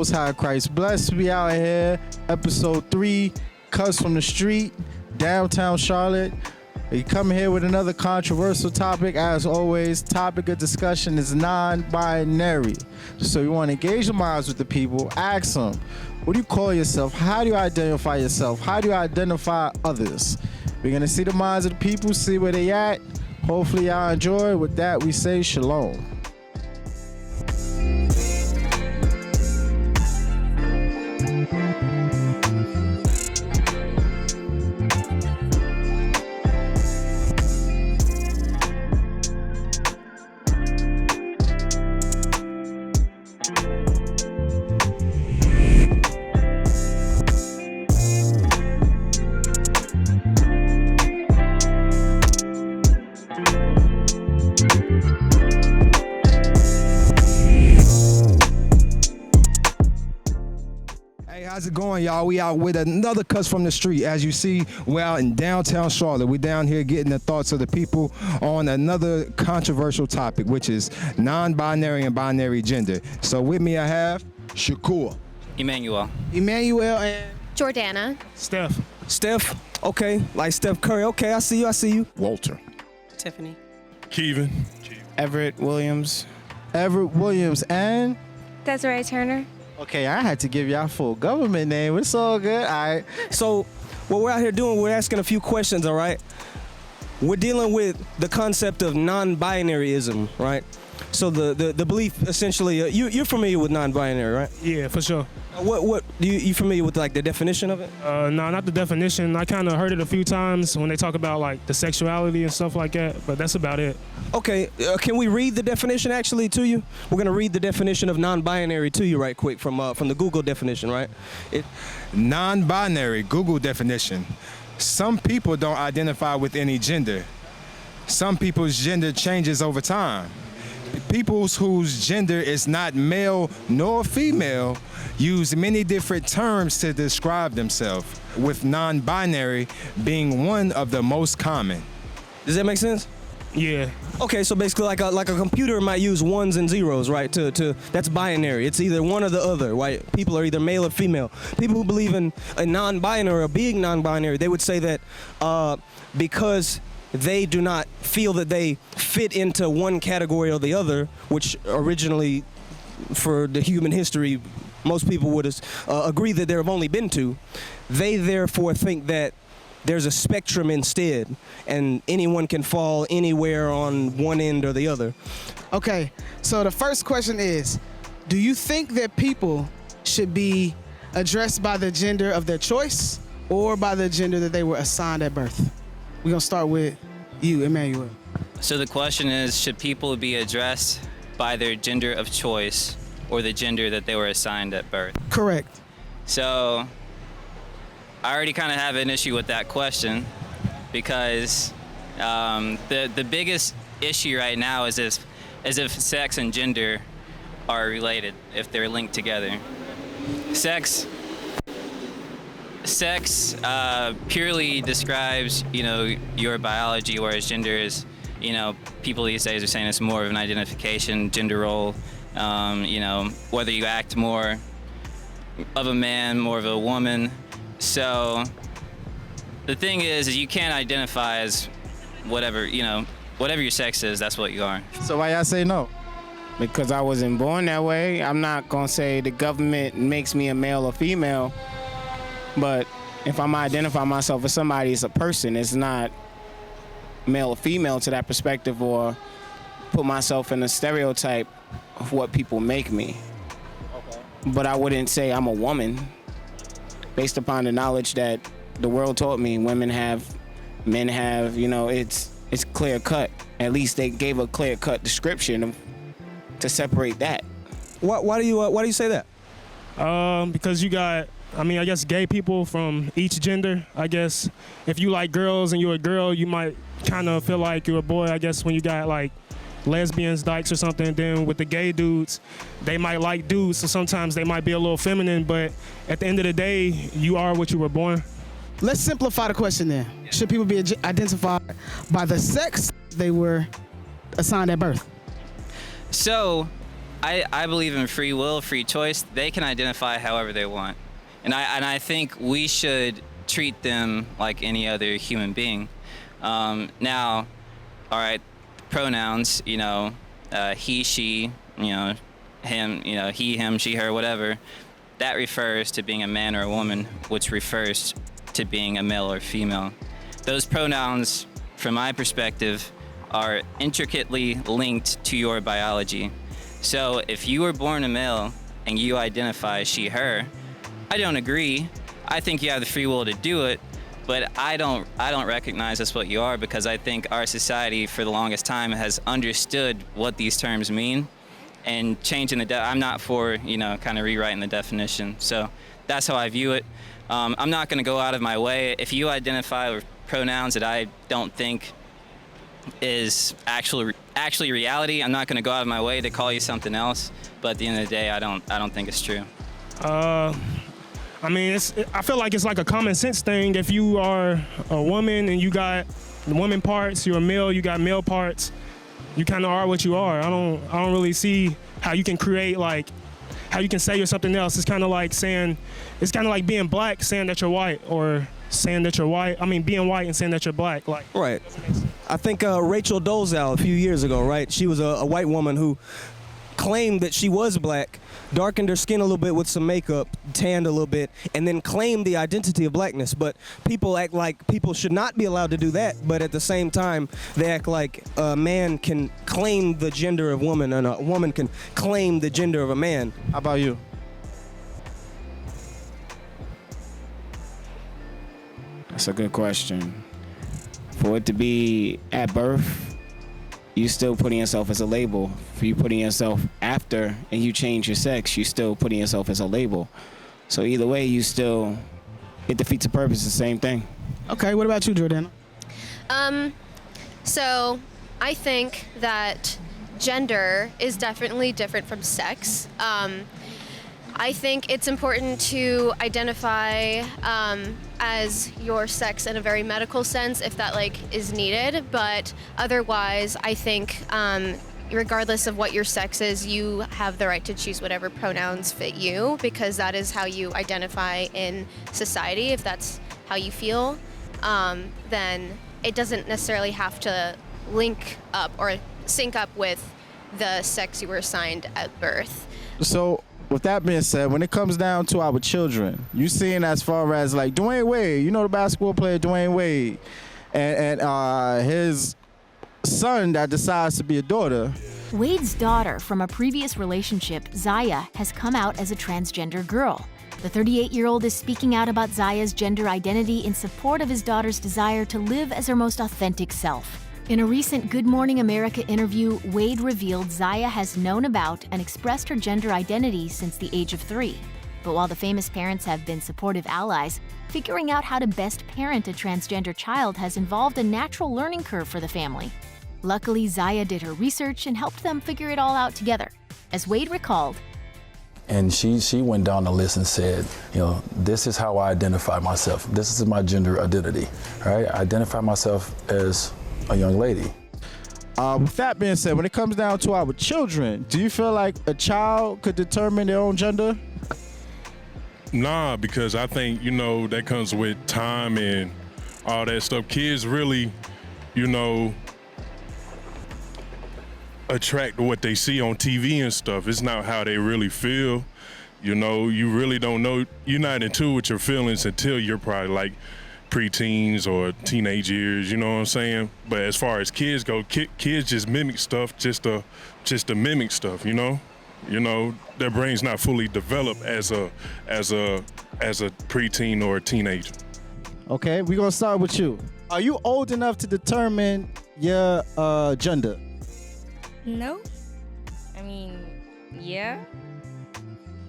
Most High Christ blessed to be out here. Episode 3, Cuss from the Street, downtown Charlotte. We come here with another controversial topic. As always, topic of discussion is non-binary. So we want to engage the minds with the people. Ask them, what do you call yourself? How do you identify yourself? How do you identify others? We're going to see the minds of the people, see where they at. Hopefully y'all enjoy. With that, we say shalom. How's it going, y'all? We out with another Cuss from the Street. As you see, we're out in downtown Charlotte. We're down here getting the thoughts of the people on another controversial topic, which is non-binary and binary gender. So with me I have Shakur, Emmanuel, and Jordana. Steph, okay, like Steph Curry. Okay, I see you. Walter. Tiffany. Kevin. Everett Williams, and Desiree Turner. okay, I had to give y'all full government name. It's all good. All right. So what we're out here doing, we're asking a few questions, all right? We're dealing with the concept of non-binaryism, right? So the belief, essentially, you're familiar with non-binary, right? Yeah, for sure. What you familiar with, like, the definition of it? No, not the definition. I kind of heard it a few times when they talk about like the sexuality and stuff like that, but that's about it. Okay, can we read the definition actually to you? We're gonna read the definition of non-binary to you right quick from the Google definition, right? non-binary, Google definition. Some people don't identify with any gender. Some people's gender changes over time. People whose gender is not male nor female use many different terms to describe themselves, with non-binary being one of the most common. Does that make sense? Yeah. Okay, so basically like a computer might use ones and zeros, right? To that's binary. It's either one or the other, right? People are either male or female. People who believe in a non-binary or being non-binary, they would say that because they do not feel that they fit into one category or the other, which originally, for the human history, most people would agree that there have only been two. They therefore think that there's a spectrum instead, and anyone can fall anywhere on one end or the other. Okay, so the first question is, do you think that people should be addressed by the gender of their choice or by the gender that they were assigned at birth? We're gonna start with you, Emmanuel. So the question is, should people be addressed by their gender of choice or the gender that they were assigned at birth? Correct. So I already kind of have an issue with that question because the biggest issue right now is if sex and gender are related, if they're linked together. Sex purely describes, your biology, whereas gender is, people these days are saying it's more of an identification, gender role, whether you act more of a man, more of a woman. So the thing is you can't identify as whatever your sex is, that's what you are. So why y'all say no? Because I wasn't born that way. I'm not gonna say the government makes me a male or female, but if I'm identify myself as somebody, it's a person. It's not male or female to that perspective, or put myself in a stereotype of what people make me. Okay. But I wouldn't say I'm a woman based upon the knowledge that the world taught me. Women have, men have, it's clear cut. At least they gave a clear cut description to separate that. Why do you say that? Because you got, I guess gay people from each gender. I guess if you like girls and you're a girl, you might kind of feel like you're a boy. I guess when you got like lesbians, dykes or something, then with the gay dudes, they might like dudes, so sometimes they might be a little feminine, but at the end of the day, you are what you were born. Let's simplify the question then. Should people be identified by the sex they were assigned at birth? So I believe in free will, free choice. They can identify however they want, and I think we should treat them like any other human being. Now, all right, pronouns, he, she, him, he, him, she, her, whatever. That refers to being a man or a woman, which refers to being a male or female. Those pronouns, from my perspective, are intricately linked to your biology. So if you were born a male and you identify as she, her, I don't agree. I think you have the free will to do it, but I don't recognize that's what you are, because I think our society for the longest time has understood what these terms mean, and changing I'm not for, kind of rewriting the definition. So that's how I view it. I'm not going to go out of my way. If you identify with pronouns that I don't think is actually reality, I'm not going to go out of my way to call you something else. But at the end of the day, I don't think it's true. I feel like it's like a common sense thing. If you are a woman and you got woman parts, you're a male, you got male parts, you kind of are what you are. I don't really see how you can create, like, how you can say you're something else. It's kind of like being black, saying that you're white, or saying that you're white. Being white and saying that you're black. Like, Right. I think Rachel Dolezal a few years ago, right? She was a white woman who claimed that she was black, darkened her skin a little bit with some makeup, tanned a little bit, and then claimed the identity of blackness. But people act like people should not be allowed to do that, but at the same time, they act like a man can claim the gender of woman and a woman can claim the gender of a man. How about you? That's a good question. For it to be at birth, you still putting yourself as a label. For you putting yourself after and you change your sex, you still putting yourself as a label. So either way, it defeats the purpose, the same thing. Okay, what about you, Jordana? So I think that gender is definitely different from sex. I think it's important to identify as your sex in a very medical sense if that is needed, but otherwise I think regardless of what your sex is, you have the right to choose whatever pronouns fit you, because that is how you identify in society. If that's how you feel, then it doesn't necessarily have to link up or sync up with the sex you were assigned at birth. So, with that being said, when it comes down to our children, you seeing as far as like Dwayne Wade, the basketball player Dwayne Wade, and his son that decides to be a daughter. Wade's daughter from a previous relationship, Zaya, has come out as a transgender girl. The 38-year-old is speaking out about Zaya's gender identity in support of his daughter's desire to live as her most authentic self. In a recent Good Morning America interview, Wade revealed Zaya has known about and expressed her gender identity since the age of 3. But while the famous parents have been supportive allies, figuring out how to best parent a transgender child has involved a natural learning curve for the family. Luckily, Zaya did her research and helped them figure it all out together. As Wade recalled, and she went down the list and said, this is how I identify myself. This is my gender identity, right? I identify myself as a young lady. With that being said, when it comes down to our children, do you feel like a child could determine their own gender? Nah, because I think, that comes with time and all that stuff. Kids really, attract what they see on TV and stuff. It's not how they really feel. You really don't know. You're not in tune with your feelings until you're probably like preteens or teenage years, you know what I'm saying? But as far as kids go, kids just mimic stuff just to mimic stuff, Their brain's not fully developed as a preteen or a teenager. Okay, we're gonna start with you. Are you old enough to determine your gender? No. Yeah.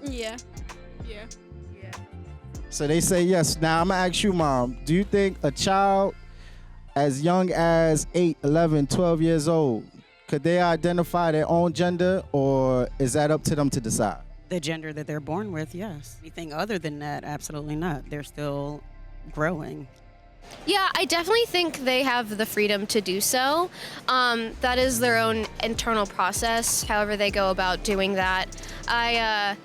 Yeah. So they say yes. Now I'm gonna ask you, Mom, do you think a child as young as 8, 11, 12 years old, could they identify their own gender, or is that up to them to decide? The gender that they're born with, yes. Anything other than that, absolutely not. They're still growing. Yeah, I definitely think they have the freedom to do so. That is their own internal process, however they go about doing that. I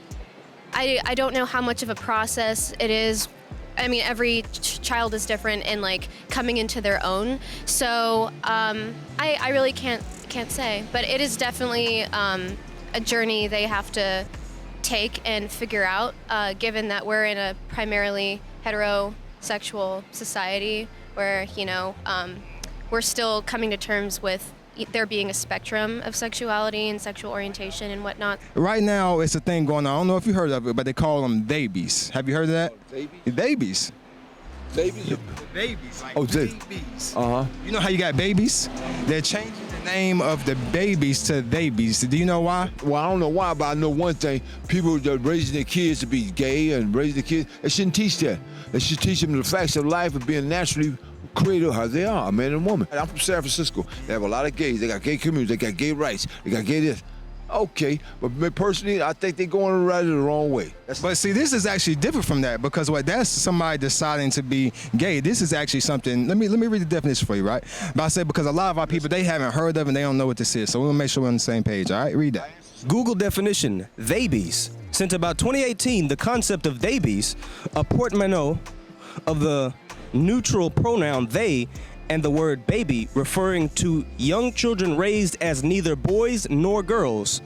don't know how much of a process it is. I mean, every child is different in like coming into their own. So I really can't say, but it is definitely a journey they have to take and figure out, given that we're in a primarily heterosexual society where, you know, we're still coming to terms with there being a spectrum of sexuality and sexual orientation and whatnot. Right now, it's a thing going on. I don't know if you heard of it, but they call them babies. Have you heard of that? Babies. Babies? Babies. Like babies. Uh-huh. You know how you got babies? They're changing the name of the babies to babies. Do you know why? Well, I don't know why, but I know one thing. People that are raising their kids to be gay and raising their kids, they shouldn't teach that. They should teach them the facts of life of being naturally created how they are, a man and woman. I'm from San Francisco. They have a lot of gays. They got gay communities. They got gay rights. They got gay this. Okay, but me personally, I think they're going right the wrong way. But see, this is actually different from that because that's somebody deciding to be gay. This is actually something. Let me read the definition for you, right? But I say because a lot of our people, they haven't heard of it and they don't know what this is. So we'll make sure we're on the same page. All right, read that. Google definition: babies. Since about 2018, the concept of babies, a portmanteau of the neutral pronoun they and the word baby, referring to young children raised as neither boys nor girls,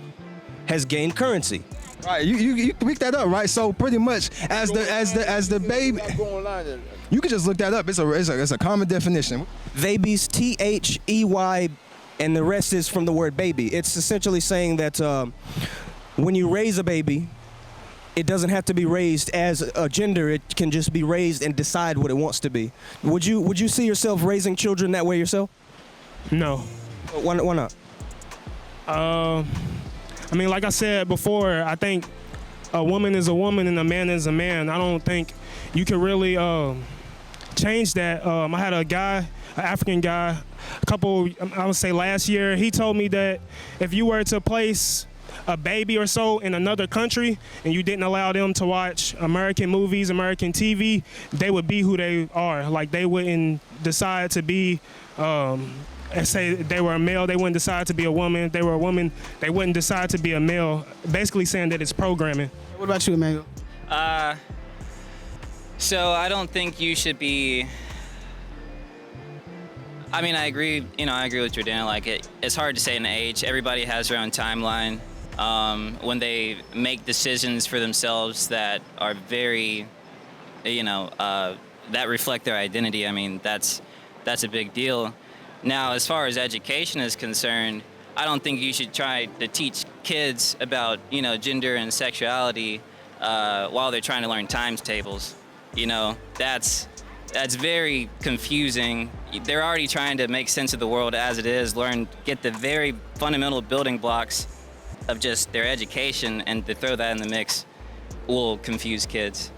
has gained currency. Right, you pick that up, right? So pretty much as the baby, you can just look that up. It's a common definition. Babies, THEY, and the rest is from the word baby. It's essentially saying that when you raise a baby, it doesn't have to be raised as a gender. It can just be raised and decide what it wants to be. Would you see yourself raising children that way yourself? No. Why not? I mean, like I said before, I think a woman is a woman and a man is a man. I don't think you can really change that. I had a guy, an African guy, I would say last year, he told me that if you were to place a baby or so in another country and you didn't allow them to watch American movies, American TV, they would be who they are. Like they wouldn't decide to be, say they were a male, they wouldn't decide to be a woman. If they were a woman, they wouldn't decide to be a male. Basically saying that it's programming. What about you, Emmanuel? So I don't think you should be. I mean, I agree with Jordana. Like it's hard to say an age. Everybody has their own timeline. When they make decisions for themselves that are very, that reflect their identity, I mean, that's a big deal. Now, as far as education is concerned, I don't think you should try to teach kids about, gender and sexuality while they're trying to learn times tables. That's very confusing. They're already trying to make sense of the world as it is, get the very fundamental building blocks of just their education, and to throw that in the mix will confuse kids.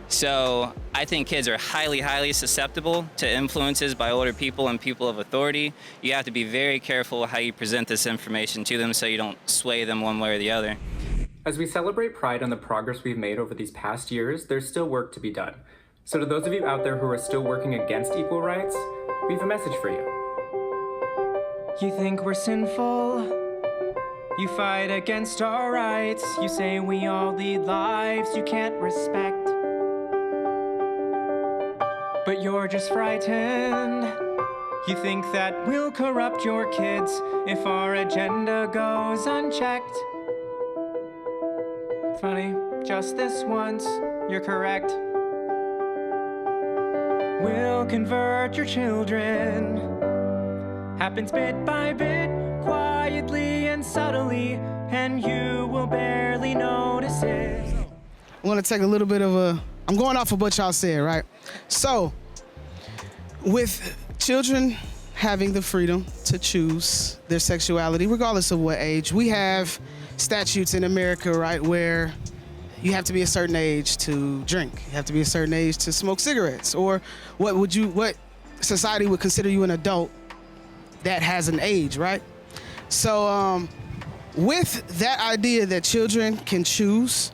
So I think kids are highly, highly susceptible to influences by older people and people of authority. You have to be very careful how you present this information to them so you don't sway them one way or the other. As we celebrate Pride on the progress we've made over these past years, there's still work to be done. So to those of you out there who are still working against equal rights, we have a message for you. You think we're sinful? You fight against our rights. You say we all lead lives you can't respect. But you're just frightened. You think that we'll corrupt your kids if our agenda goes unchecked. Funny, just this once, you're correct. We'll convert your children. Happens bit by bit, quietly and subtly, and you will barely notice it. I'm gonna take a little bit of I'm going off of what y'all said, right? So, with children having the freedom to choose their sexuality, regardless of what age, we have statutes in America, right, where you have to be a certain age to drink. You have to be a certain age to smoke cigarettes, or what society would consider you an adult that has an age, right? So with that idea that children can choose,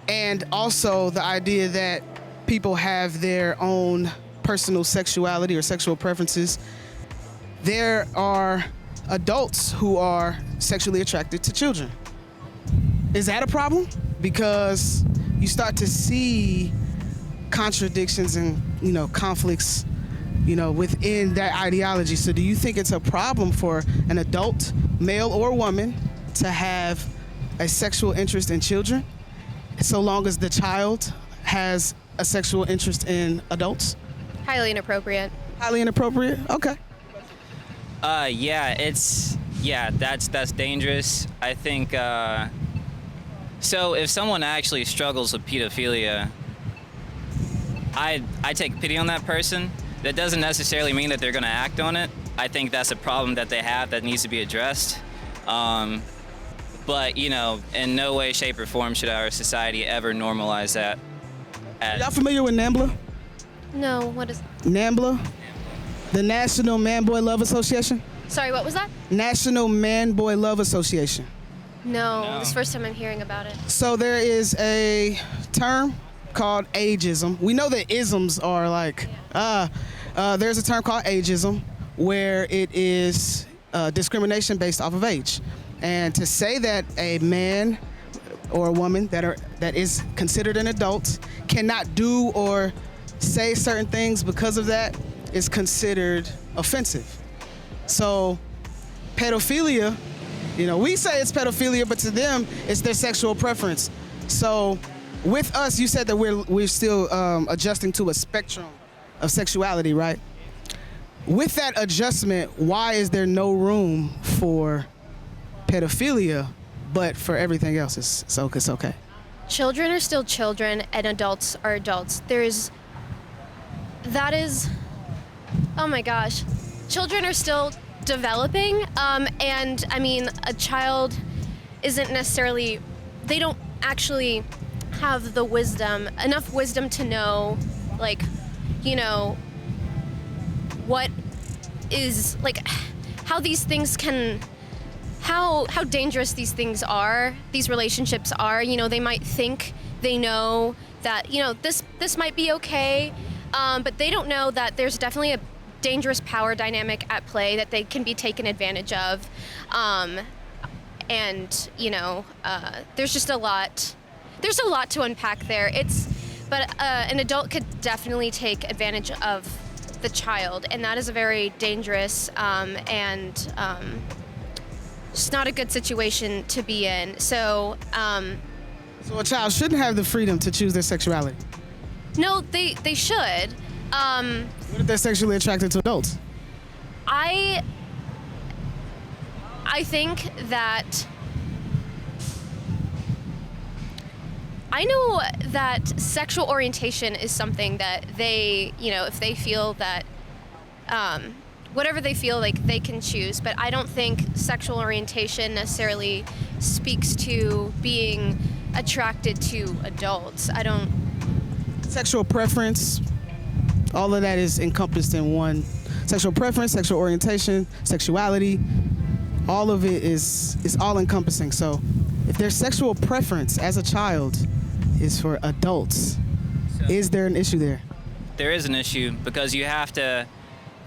and also the idea that people have their own personal sexuality or sexual preferences, there are adults who are sexually attracted to children. Is that a problem? Because you start to see contradictions and, conflicts, within that ideology. So do you think it's a problem for an adult, male or woman, to have a sexual interest in children, so long as the child has a sexual interest in adults? Highly inappropriate. Highly inappropriate? Okay. That's dangerous. I think, so if someone actually struggles with pedophilia, I take pity on that person. That doesn't necessarily mean that they're gonna act on it. I think that's a problem that they have that needs to be addressed. But, in no way, shape, or form should our society ever normalize that. Y'all familiar with NAMBLA? No, what is... NAMBLA? The National Man-Boy Love Association? Sorry, what was that? National Man-Boy Love Association. No, this is the first time I'm hearing about it. So there is a term called ageism. We know that isms are like, there's a term called ageism where it is discrimination based off of age. And to say that a man or a woman that is considered an adult cannot do or say certain things because of that is considered offensive. So pedophilia, we say it's pedophilia, but to them it's their sexual preference. So with us, you said that we're still adjusting to a spectrum of sexuality, right? With that adjustment, why is there no room for pedophilia, but for everything else it's okay? Children are still children and adults are adults. Oh my gosh. Children are still developing, and I mean, a child isn't necessarily, they don't actually have the enough wisdom to know, what is, how these things can, how dangerous these things are, these relationships are. They might think they know that, this might be okay, but they don't know that there's definitely a dangerous power dynamic at play that they can be taken advantage of. There's just a lot to unpack there. But an adult could definitely take advantage of the child, and that is a very dangerous and just not a good situation to be in. So a child shouldn't have the freedom to choose their sexuality? No, they should. What if they're sexually attracted to adults? I think that I know that sexual orientation is something that they, if they feel that whatever they feel like they can choose, but I don't think sexual orientation necessarily speaks to being attracted to adults. I don't. Sexual preference, all of that is encompassed in one. Sexual preference, sexual orientation, sexuality, all of it is all encompassing. So if their sexual preference as a child is for adults, is there an issue there? There is an issue, because you have to,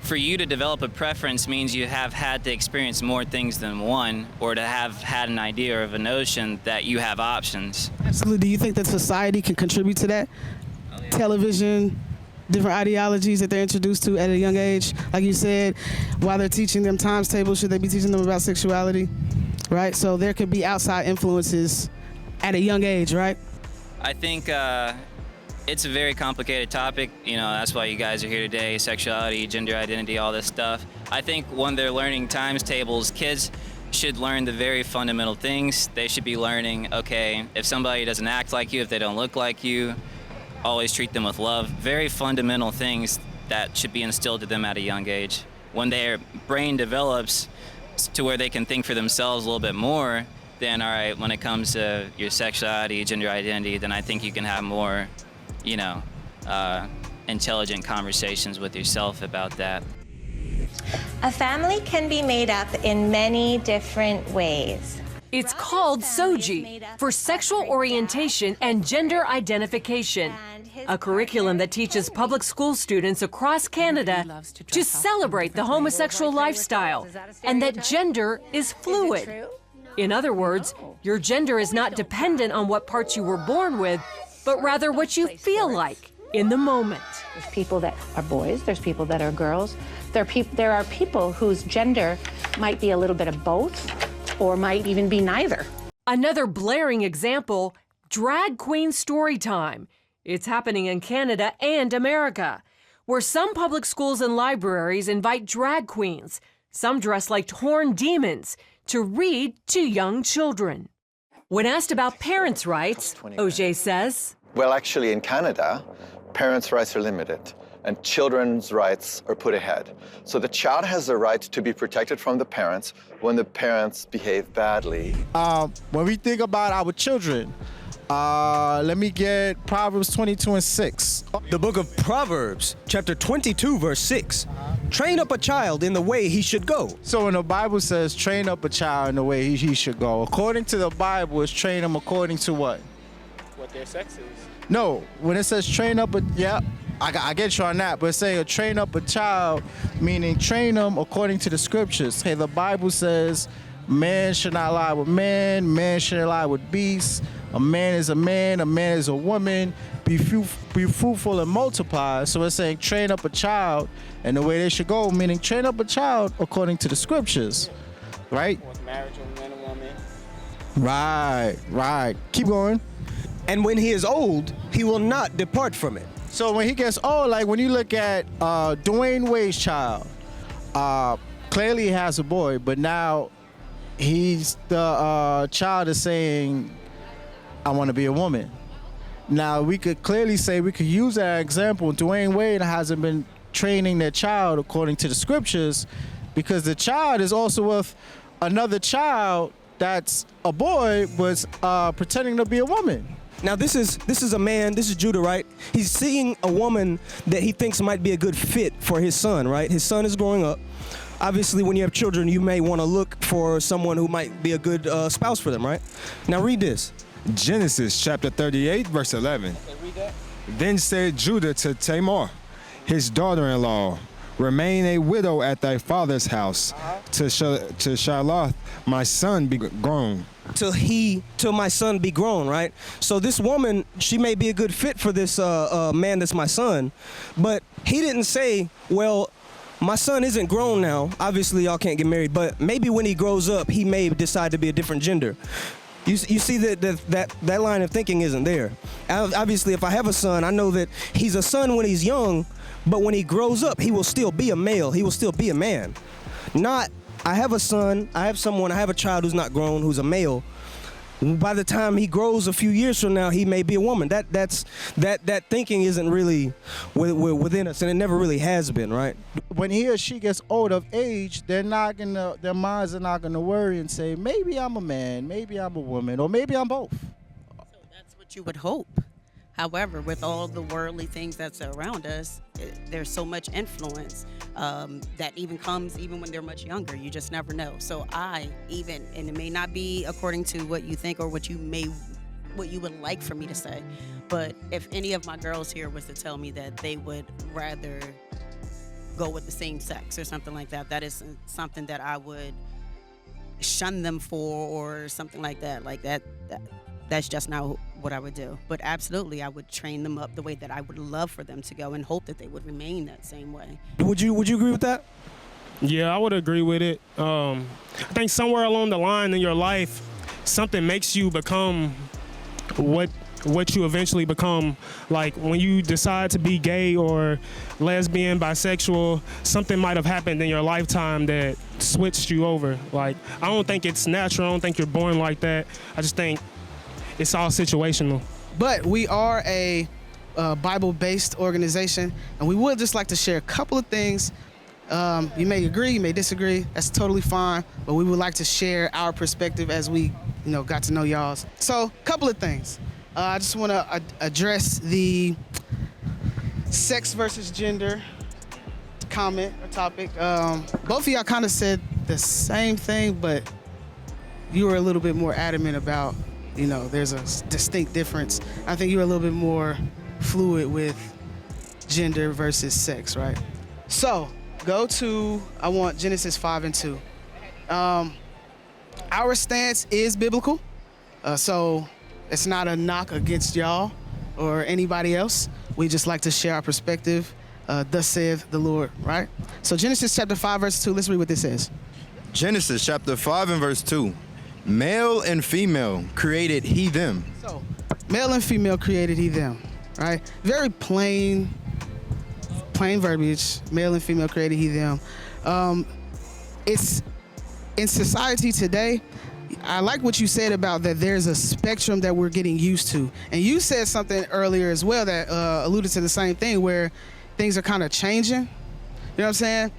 for you to develop a preference means you have had to experience more things than one, or to have had an idea or of a notion that you have options. Absolutely. Do you think that society can contribute to that? Television, different ideologies that they're introduced to at a young age. Like you said, while they're teaching them times tables, should they be teaching them about sexuality? Right? So there could be outside influences at a young age, right? I think it's a very complicated topic. That's why you guys are here today. Sexuality, gender identity, all this stuff. I think when they're learning times tables, kids should learn the very fundamental things. They should be learning, okay, if somebody doesn't act like you, if they don't look like you, always treat them with love. Very fundamental things that should be instilled to them at a young age. When their brain develops to where they can think for themselves a little bit more, then all right, when it comes to your sexuality, gender identity, then I think you can have more, intelligent conversations with yourself about that. A family can be made up in many different ways. It's called SOGI, for sexual orientation and gender identification. a curriculum that teaches public school students across Canada to celebrate the homosexual lifestyle and that gender is fluid. In other words, your gender is not dependent on what parts you were born with, but rather what you feel like in the moment. There's people that are boys, there's people that are girls. There are people whose gender might be a little bit of both or might even be neither. Another blaring example, drag queen story time. It's happening in Canada and America, where some public schools and libraries invite drag queens, some dressed like horned demons, to read to young children. When asked about parents' rights, Auger says, well, actually, in Canada, parents' rights are limited and children's rights are put ahead. So the child has the right to be protected from the parents when the parents behave badly. When we think about our children, let me get Proverbs 22:6. The book of Proverbs, chapter 22, verse 6. Train up a child in the way he should go. So when the Bible says train up a child in the way he should go, according to the Bible, it's train them according to what? What their sex is. No, when it says train up I get you on that, but saying train up a child, meaning train them according to the scriptures. Hey, the Bible says man should not lie with man shouldn't lie with beasts. A man is a man is a woman. Be fruitful and multiply. So it's saying train up a child and the way they should go, meaning train up a child according to the scriptures, right? With marriage of man and woman. Right. Keep going. And when he is old, he will not depart from it. So when he gets old, like when you look at Dwayne Wade's child, clearly he has a boy, but now the child is saying, I want to be a woman. Now we could clearly say, we could use that example. Dwayne Wade hasn't been training their child according to the scriptures because the child is also with another child that's a boy was pretending to be a woman. Now this is a man, this is Judah, right? He's seeing a woman that he thinks might be a good fit for his son, right? His son is growing up. Obviously, when you have children, you may want to look for someone who might be a good spouse for them, right? Now read this. Genesis chapter 38, verse 11. Okay, read that. Then said Judah to Tamar, his daughter-in-law, remain a widow at thy father's house, till Charlotte, my son, be grown. Till my son be grown, right? So this woman, she may be a good fit for this man that's my son, but he didn't say, well, my son isn't grown now. Obviously, y'all can't get married, but maybe when he grows up, he may decide to be a different gender. You see that line of thinking isn't there. Obviously, if I have a son, I know that he's a son when he's young, but when he grows up, he will still be a male. He will still be a man. Not, I have a son, I have a child who's not grown, who's a male. By the time he grows a few years from now, he may be a woman. That thinking isn't really within us, and it never really has been, right? When he or she gets old of age, their minds are not gonna worry and say, maybe I'm a man, maybe I'm a woman, or maybe I'm both. So that's what you would hope. However, with all the worldly things that's around us, there's so much influence that even comes even when they're much younger. You just never know. So and it may not be according to what you think or what you would like for me to say, but if any of my girls here was to tell me that they would rather go with the same sex or something like that, that is something that I would shun them for or something like that. Like that's just not what I would do. But absolutely, I would train them up the way that I would love for them to go and hope that they would remain that same way. Would you agree with that? Yeah, I would agree with it. I think somewhere along the line in your life, something makes you become what you eventually become. Like when you decide to be gay or lesbian, bisexual, something might have happened in your lifetime that switched you over. Like, I don't think it's natural. I don't think you're born like that. I just think it's all situational. But we are a Bible-based organization, and we would just like to share a couple of things. You may agree, you may disagree. That's totally fine. But we would like to share our perspective as we, got to know y'all's. So, a couple of things. I just want to address the sex versus gender comment or topic. Both of y'all kind of said the same thing, but you were a little bit more adamant about, there's a distinct difference. I think you were a little bit more fluid with gender versus sex, right? So I want Genesis 5:2. Our stance is biblical, so it's not a knock against y'all or anybody else. We just like to share our perspective. Thus saith the Lord, right? So Genesis chapter 5, verse 2, let's read what this says. Genesis chapter 5 and verse 2. Male and female created he them. So, male and female created he them, right? Very plain verbiage. Male and female created he them. It's in society today. I like what you said about that there's a spectrum that we're getting used to. And you said something earlier as well that alluded to the same thing where things are kind of changing. You know what I'm saying?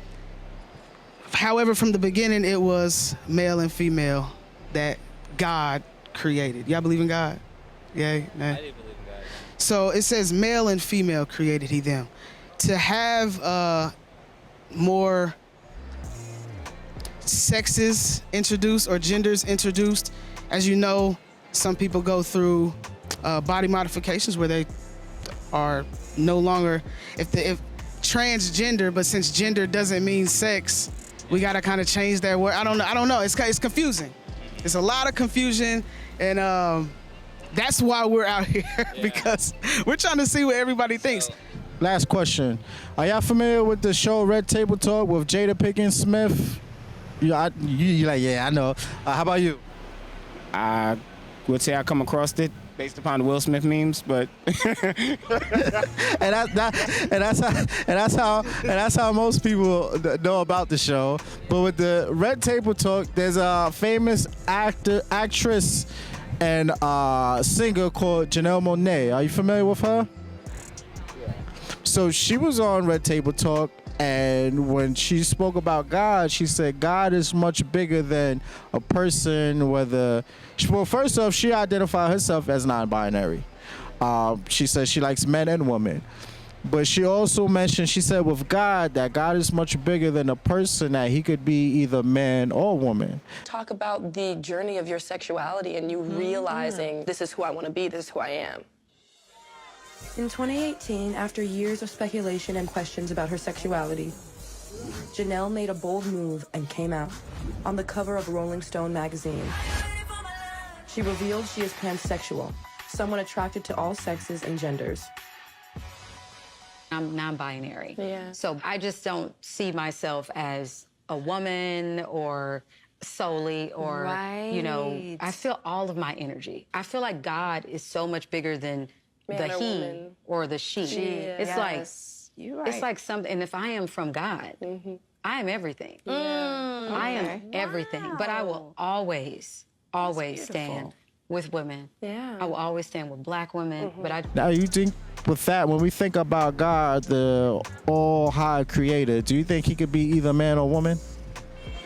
However, from the beginning, it was male and female that God created. Y'all believe in God? Yeah? Nah. I do believe in God. So it says male and female created he them. To have more sexes introduced or genders introduced, as you know, some people go through body modifications where they are no longer if transgender, but since gender doesn't mean sex, we gotta kind of change that word. I don't know. It's confusing. It's a lot of confusion, and that's why we're out here because we're trying to see what everybody thinks. Last question. Are y'all familiar with the show Red Table Talk with Jada Pinkett Smith? You like, yeah, I know. How about you? I would say I come across it based upon the Will Smith memes, but that's how most people know about the show. But with the Red Table Talk, there's a famous actress and singer called Janelle Monáe. Are you familiar with her? So she was on Red Table Talk, and when she spoke about God, she said God is much bigger than a person, well, first off, she identified herself as non-binary. She said she likes men and women. But she also mentioned, she said with God, that God is much bigger than a person, that he could be either man or woman. Talk about the journey of your sexuality and you realizing this is who I want to be, this is who I am. In 2018, after years of speculation and questions about her sexuality, Janelle made a bold move and came out on the cover of Rolling Stone magazine. She revealed she is pansexual, someone attracted to all sexes and genders. I'm non-binary, so I just don't see myself as a woman or solely or, you know, I feel all of my energy. I feel like God is so much bigger than Man the or he woman. or the she. It's Yes. like something, and if I am from God, I am everything. I am everything, but I will always stand with women. I will always stand with black women, but Now, you think with that, when we think about God, the all-high creator, do you think he could be either man or woman?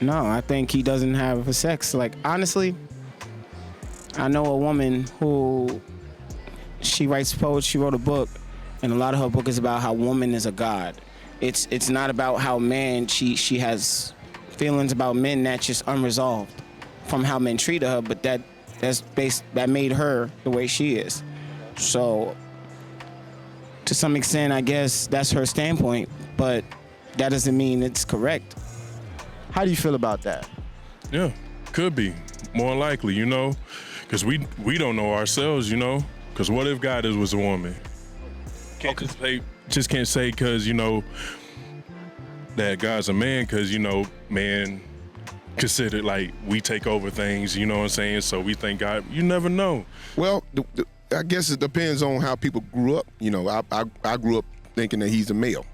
no, I think he doesn't have a sex. Like, honestly, I know a woman who, she writes poetry, she wrote a book, and a lot of her book is about how woman is a god. It's not about how man, she has feelings about men that's just unresolved from how men treated her, but that made her the way she is. So to some extent, I guess that's her standpoint, but that doesn't mean it's correct. How do you feel about that? Yeah, could be. More likely, you know, because we don't know ourselves, you know, because what if God was a woman? Just can't say because, you know, that God's a man because, you know, man considered like we take over things, you know what I'm saying? So we think God, you never know. Well, I guess it depends on how people grew up. You know, I grew up thinking that he's a male.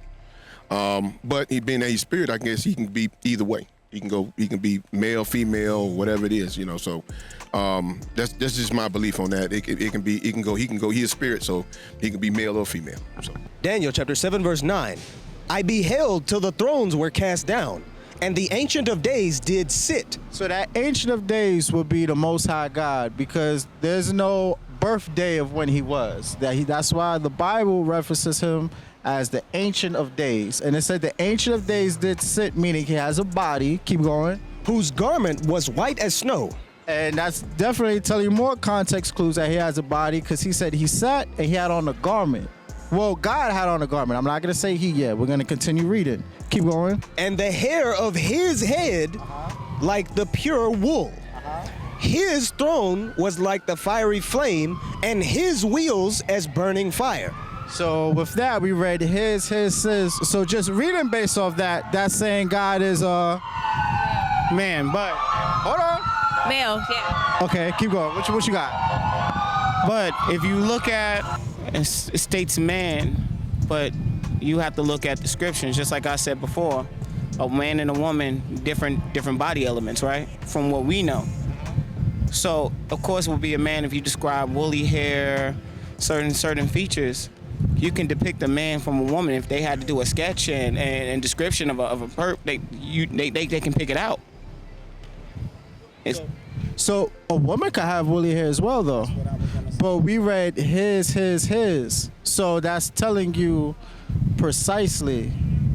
But he being a spirit, I guess he can be either way. He can be male, female, whatever it is, you know. So that's just my belief on that. He can go, he is spirit, so he can be male or female. So. Daniel chapter 7, verse 9. I beheld till the thrones were cast down, and the Ancient of Days did sit. So that Ancient of Days would be the Most High God, because there's no birthday of when he was. That's why the Bible references him as the Ancient of Days. And it said the Ancient of Days did sit, meaning he has a body, keep going, whose garment was white as snow. And that's definitely telling you more context clues that he has a body, because he said he sat and he had on a garment. Well, God had on a garment. I'm not going to say he yet. We're going to continue reading. Keep going. And the hair of his head like the pure wool. His throne was like the fiery flame, and his wheels as burning fire. So with that, we read his. So just reading based off that, that's saying God is man, but hold on. Male, yeah. Okay, keep going. What you got? But if you look at it states man, but you have to look at the scriptures, just like I said before. A man and a woman, different body elements, right? From what we know. So of course it would be a man if you describe woolly hair, certain features. You can depict a man from a woman if they had to do a sketch and description of a perp. They can pick it out. So a woman could have woolly hair as well, though. But we read his. So that's telling you precisely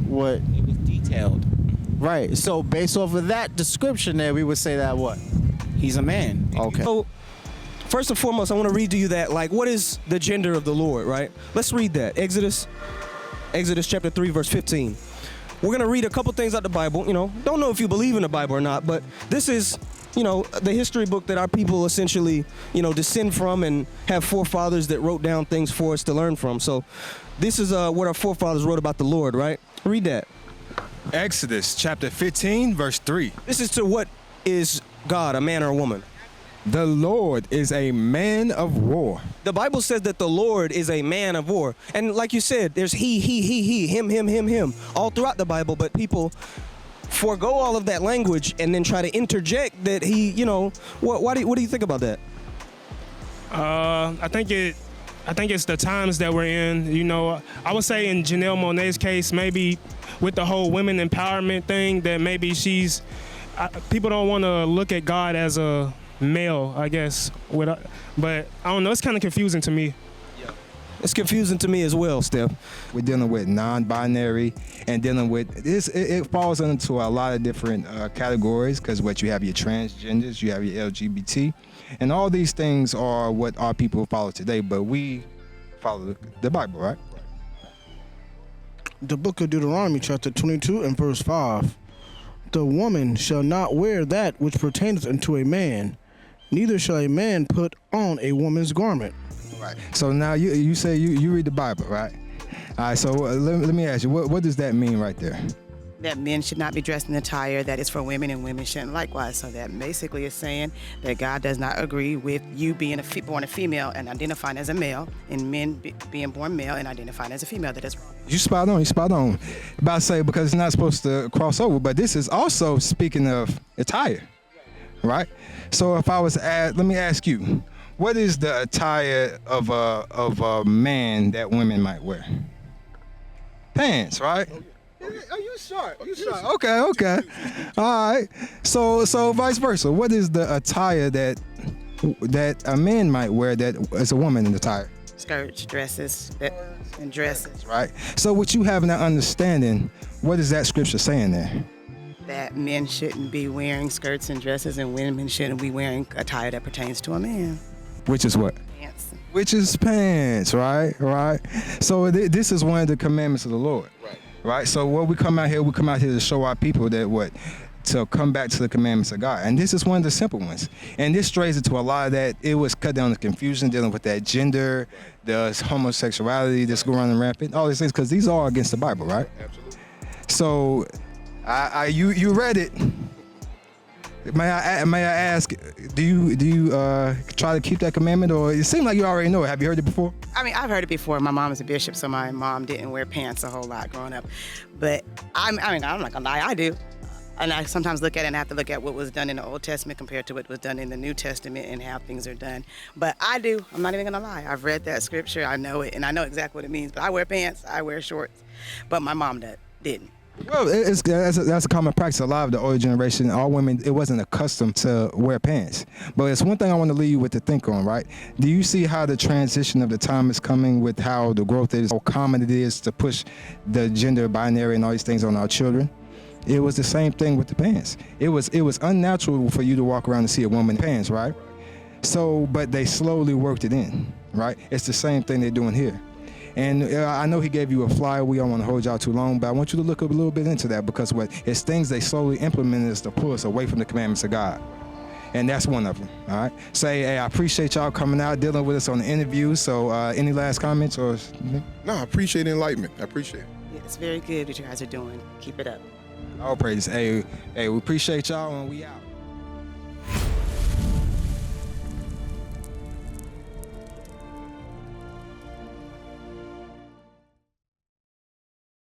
what it was detailed. Right. So based off of that description there, we would say that what? He's a man. Okay. So first and foremost, I want to read to you that, like, what is the gender of the Lord, right? Let's read that. Exodus chapter 3, verse 15. We're going to read a couple things out the Bible. Don't know if you believe in the Bible or not, but this is, the history book that our people essentially, descend from and have forefathers that wrote down things for us to learn from. So this is what our forefathers wrote about the Lord, right? Read that. Exodus chapter 15, verse 3. This is to what is God, a man or a woman? The Lord is a man of war. The Bible says that the Lord is a man of war. And like you said, there's he, him, all throughout the Bible, but people forego all of that language and then try to interject that he, what do you think about that? I think it's the times that we're in. I would say in Janelle Monáe's case, maybe with the whole women empowerment thing, that maybe people don't want to look at God as a male, I guess. But I don't know. It's kind of confusing to me. It's confusing to me as well, Steph. We're dealing with non-binary and dealing with this. It falls into a lot of different categories because you have your transgenders, you have your LGBT, and all these things are what our people follow today. But we follow the Bible, right? The book of Deuteronomy, chapter 22 and verse 5. The woman shall not wear that which pertaineth unto a man, neither shall a man put on a woman's garment. Right. So now you say you read the Bible, right? All right. So let me ask you, what does that mean right there? That men should not be dressed in attire that is for women, and women shouldn't likewise. So that basically is saying that God does not agree with you being born a female and identifying as a male, and men being born male and identifying as a female. That is wrong. You spot on. About to say, because it's not supposed to cross over, but this is also speaking of attire, right? So if I was to ask, let me ask you, what is the attire of a man that women might wear? Pants, right? Are you sharp? Okay. All right. So vice versa. What is the attire that a man might wear that is a woman in attire? Skirts, dresses, and dresses. Right. So what you have in that understanding, what is that scripture saying there? That men shouldn't be wearing skirts and dresses, and women shouldn't be wearing attire that pertains to a man. Which is what? Pants. Which is pants, right? So this is one of the commandments of the Lord. Right. So what we come out here to show our people that to come back to the commandments of God. And this is one of the simple ones. And this strays into a lot of that. It was cut down the confusion dealing with that gender, the homosexuality that's going on rampant, all these things, because these are against the Bible, right? Absolutely. So you read it. May I ask, do you try to keep that commandment, or it seems like you already know it? Have you heard it before? I mean, I've heard it before. My mom is a bishop, so my mom didn't wear pants a whole lot growing up. But I'm not gonna lie, I do. And I sometimes look at it and I have to look at what was done in the Old Testament compared to what was done in the New Testament and how things are done. But I do. I'm not even gonna lie. I've read that scripture. I know it, and I know exactly what it means. But I wear pants. I wear shorts. But my mom didn't. Well, that's a common practice. A lot of the older generation, all women, it wasn't accustomed to wear pants. But it's one thing I want to leave you with to think on, right? Do you see how the transition of the time is coming with how the growth is, how common it is to push the gender binary and all these things on our children? It was the same thing with the pants. It was unnatural for you to walk around and see a woman in pants, right? So, but they slowly worked it in, right? It's the same thing they're doing here. And I know he gave you a flyer. We don't want to hold y'all too long, but I want you to look a little bit into that, because it's things they slowly implemented is to pull us away from the commandments of God. And that's one of them, all right? Hey, I appreciate y'all coming out, dealing with us on the interview. So any last comments? Or? No, I appreciate the enlightenment. I appreciate it. Yeah, it's very good what you guys are doing. Keep it up. All praises. Hey, we appreciate y'all, and we out.